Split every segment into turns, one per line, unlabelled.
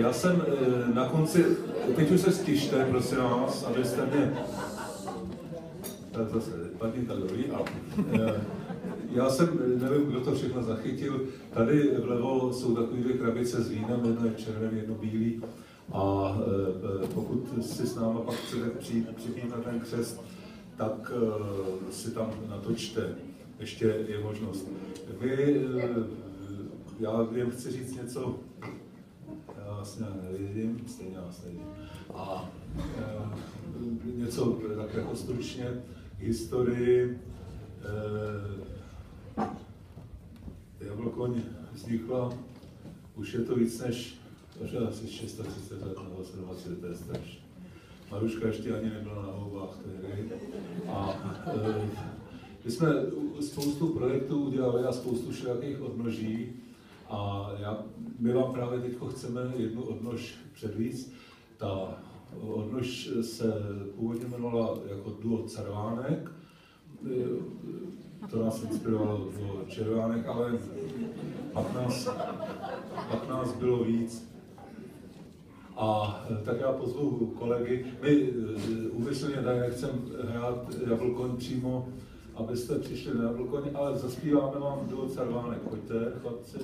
Já jsem na konci, teď už se stište, prosím vás, abyste mě... Zase, paní Tadoví, já jsem, nevím, kdo to všechno zachytil, tady vlevo jsou takové dvě krabice s vínem, jedno je červený, jedno bílý. A pokud si s náma pak chcete přijít na ten křest, tak si tam natočte. Ještě je možnost. Já jen chci říct něco, já vlastně nevidím, stejně vás nevidím. A něco tak jako stručně historii. Jablkoň vznikla, už je to víc než asi 630 let nebo 27, to je strašně. Maruška ještě ani nebyla na houbách tehdy. A my jsme spoustu projektů udělali a spoustu všelijakých odnoží. A my vám právě teď chceme jednu odnož předvíct. Ta odnož se původně jmenovala jako duo Cervánek. To nás inspirovalo do Červánek, ale pak nás bylo víc. A tak já pozvu kolegy. My úmyslně tady nechceme hrát Jablkoň přímo, abyste přišli na Jablkoň, ale zaspíváme vám duo Cervánek. Pojďte, chlapci.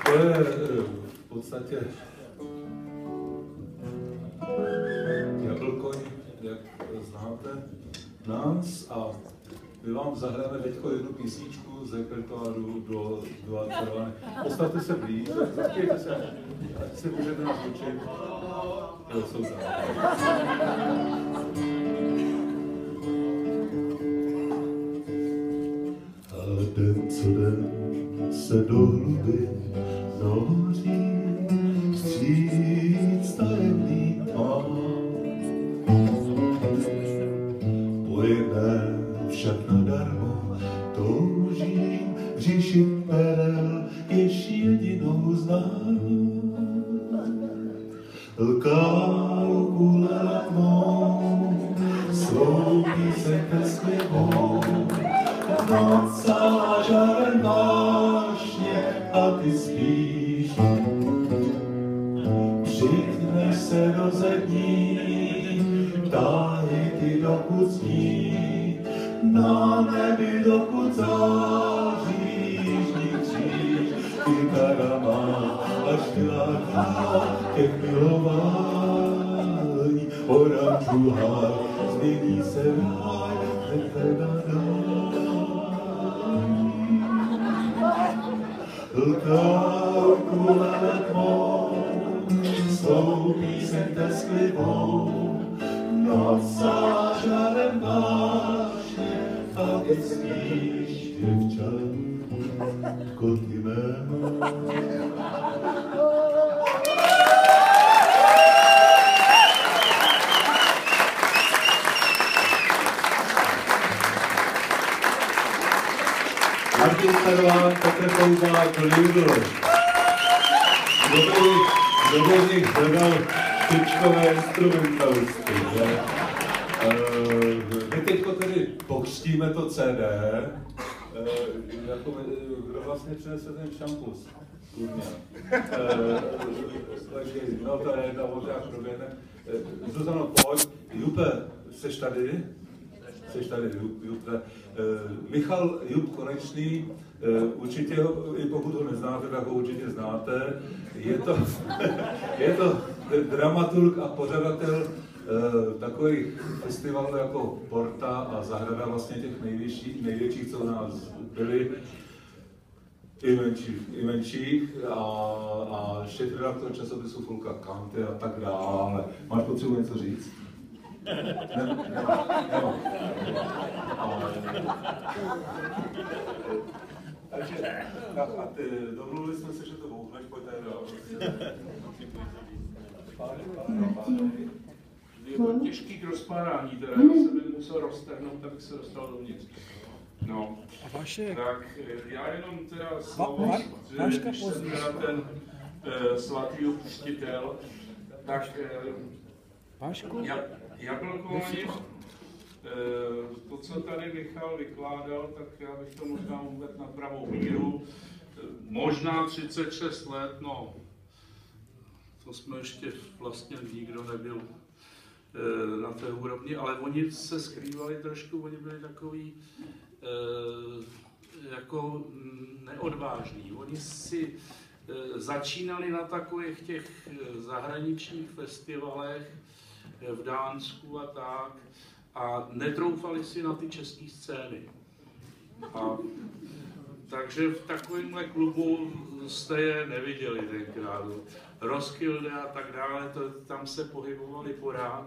To je v podstatě Jablkoň, jak znáte nás, a my vám zahrajeme teď jednu písničku z repertoáru do Cervánek. Postavte se blíž, zaspějte se, ať si můžete natočit. To jsou ale den co den se do hluby noří vstříc tajemný tmám. Po jedné však nadarmo toužím říši perel, jež jedinou znám. Lkávou kůle letmou, svou píseň tesklivou, noc celá žárem vášně a ty spíš. Přikneš se do zední, ptáhy ty dokud sní, na nebi dokud záříš, kříž, kytara má až tlaká těch milování, oranžů háj, změní se ráj, lkávou kůle letmou, svou píseň tesklivou, noc celá žárem vášně, a ty spíš, děvčatko, ty mé. Martin Starván, Petr Kouzák, Lidl. Kdo by z nich hledal špičkové instrumentalisty, že? My teďko tedy pokřtíme to CD, jako kdo vlastně přinese ten šampus, kurňa. Takže, no to je jedna voda, jak proběhne. Zuzano, pojď. Jupe, seš tady? Seš tady, Jupe. Michal Jup Konečný, určitě ho, i pokud ho neznáte, tak ho určitě znáte. Je to dramaturg a pořadatel takových festivalů jako Porta a Zahrada, vlastně těch největších, co u nás byly, i menších, a šéfredaktor časopisu Fulka Kanty a tak dále. Máš potřebu něco říct? Nemám. Takže, a domluvili jsme se, že to bouchneš, pojďte dál.
Je to těžký k rozpárání, teda já jsem by musel roztrhnout, abych se dostal dovnitř. No, tak já jenom teda slovo, že když jsem teda ten svatý uštitel, tak Jablkoně, to, co tady Michal vykládal, tak já bych to možná uvedl na pravou míru. Možná 36 let, no, to jsme ještě vlastně nikdo nebyl na té úrovni, ale oni se skrývali trošku, oni byli takový jako neodvážní. Oni si začínali na takových těch zahraničních festivalech v Dánsku a tak a netroufali si na ty české scény. A takže v takovémhle klubu jste je neviděli tenkrát. Roskilde a tak dále, tam se pohybovali pořád.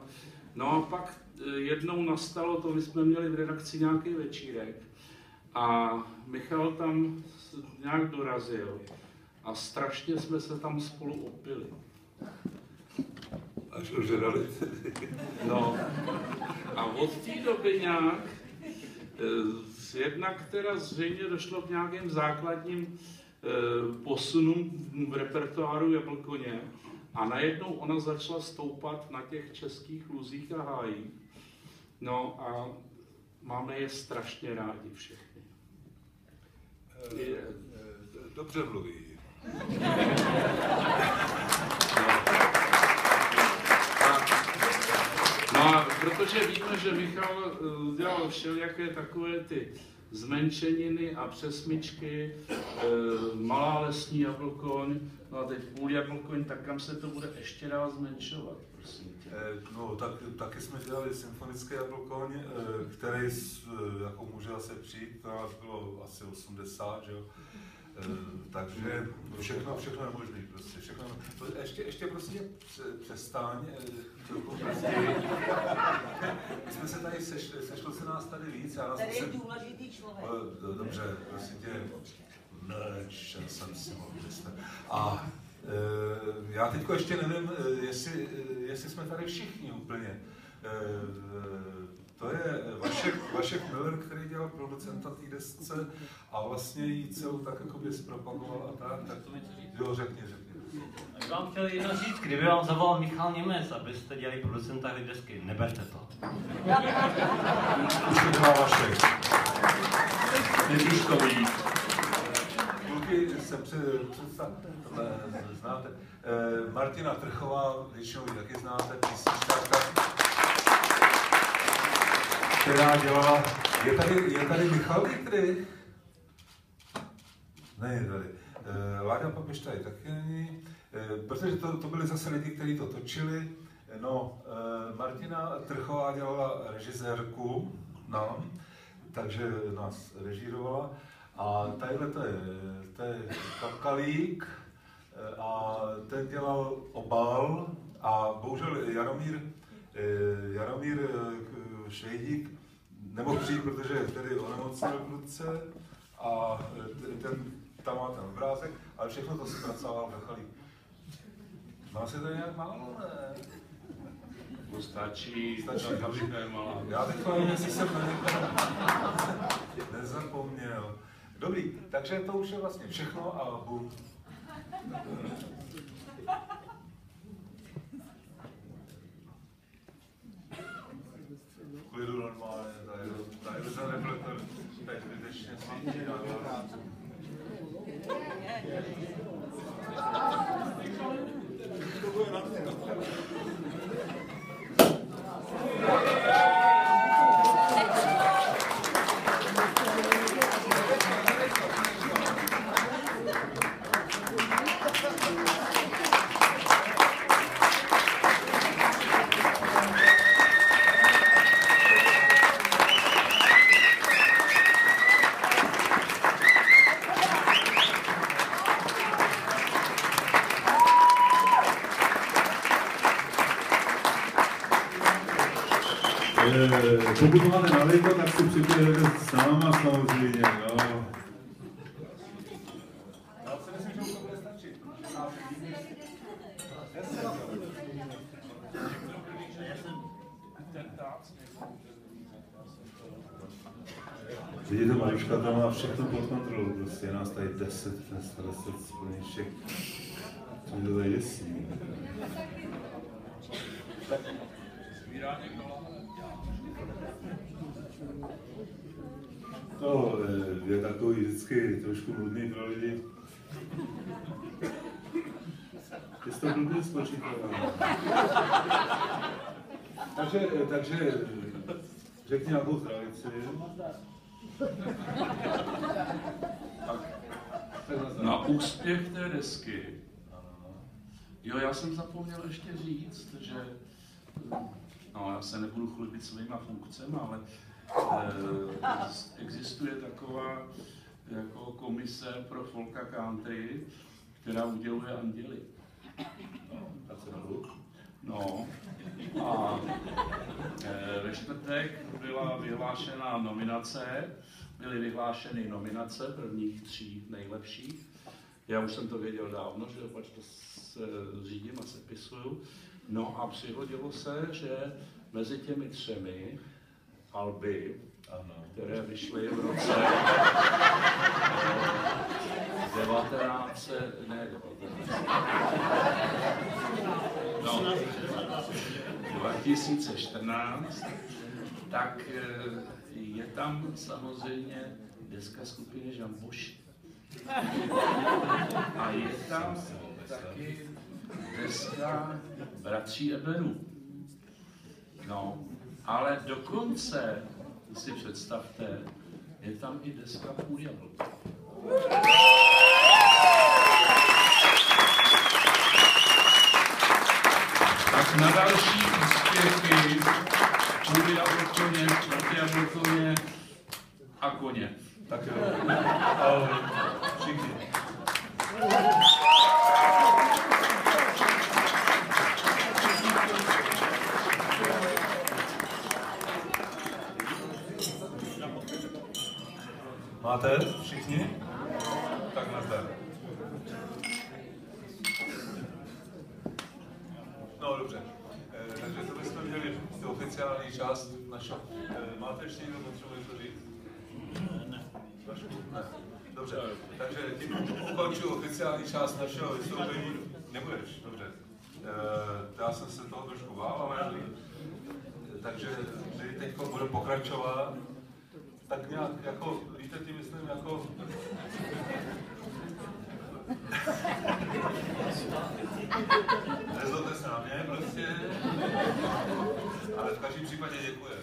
No a pak jednou nastalo to, my jsme měli v redakci nějaký večírek a Michal tam nějak dorazil a strašně jsme se tam spolu opili.
Až ožrali.
No a od té doby nějak, jednak teda zřejmě došlo k nějakým základním posunům v repertoáru Jablkoně a najednou ona začala stoupat na těch českých luzích a hájích. No a máme je strašně rádi všechny.
Dobře mluví.
No a protože víme, že Michal dělal všelijaké takové ty zmenšeniny a přesmyčky, malá lesní jablkoň, no a teď půl jablkoň, tak kam se to bude ještě dál zmenšovat, prosím tě?
No, taky jsme dělali symfonické jablkoň, který jako může zase přijít, to nás bylo asi 80, že jo? Takže všechno je možné, prostě všechno. Ještě prostě přestaň, my jsme se tady sešlo se nás tady víc.
Tady je důležitý člověk.
Dobře, prostě tě, nečel jsem si mohl myslet. A já teďko ještě nevím, jestli jsme tady všichni úplně. To je Vašek Miller, který dělal producenta té desce a vlastně ji celou tak jakoby zpropagoval a tak jo, řekni.
Já vám chtěl jenom říct, kdyby vám zavolal Michal Němec, abyste dělali producenta té desky, neberte to.
Už to dělá Vašek.
Netuškový.
Kluky se znáte. Martina Trchová, většinou ji taky znáte, písničkářka, která dělala... Je tady Michal Dietrich? Ne, je tady. Láďa Papiš tady taky není, protože to byli zase lidi, kteří to točili. No, Martina Trchová dělala režisérku nám, takže nás režírovala. A tadyhle to je Kapkalík a ten dělal obal a bohužel Jaromír Švejdík nemohl přijít, protože tedy onemocněl prudce a tam má ten obrázek, ale všechno to zpracovával Kapkalík. Má se to nějak málo, ne?
Stačí, malá.
Já teď nevím, jestli jsem nezapomněl. Dobrý, takže to už je vlastně všechno a bum. Klidu normálně, tady se reflektor teď zbytečně svítí. Pokud máte naliko, tak si připojíte s náma samozřejmě, jo. Já si myslím, že to bude stačit. Vidíte, Mariška tam má všechno pod kontrolou, prostě je nás tady 10 splněček. Co mi to tady děsí? To je takový vždycky trošku nudný pro lidi. Ty jsi to blbě spočítal. Takže řekni nějakou tradici.
Na úspěch té desky. Jo, já jsem zapomněl ještě říct, že no, já se nebudu chlubit svýma funkcemi, ale existuje taková jako komise pro folk a country, která uděluje anděly. No, a ve čtvrtek byla vyhlášena nominace, byly vyhlášeny nominace prvních 3 nejlepších. Já už jsem to věděl dávno, že opač to řídím a sepisuju. No a přihodilo se, že mezi těmi 3 alby, které vyšly v roce 2014, tak je tam samozřejmě deska skupiny Žamboši. A je tam taky deska bratří Ebenů. No, ale dokonce, si představte, je tam i deska Půl jablka. Tak na další úspěchy Půl jablkoně, Čtvrtý jablkoně a koně.
Tak jo. Ahoj. Všichni. Máte všichni? Tak nazdar. No dobře. Takže to bychom měli oficiální část našeho. Máte ještě někdo potřebuje to říct? Ne. Ne. Dobře. Takže tím ukončuji oficiální část našeho vystoupení. Nebudeš? Dobře. Já jsem se toho trošku bál, ale takže my teď budeme pokračovat. Tak nějak, jako, víte, tím myslím, jako... Nezlobte se na mě, prostě. Ale v každém případě děkuji.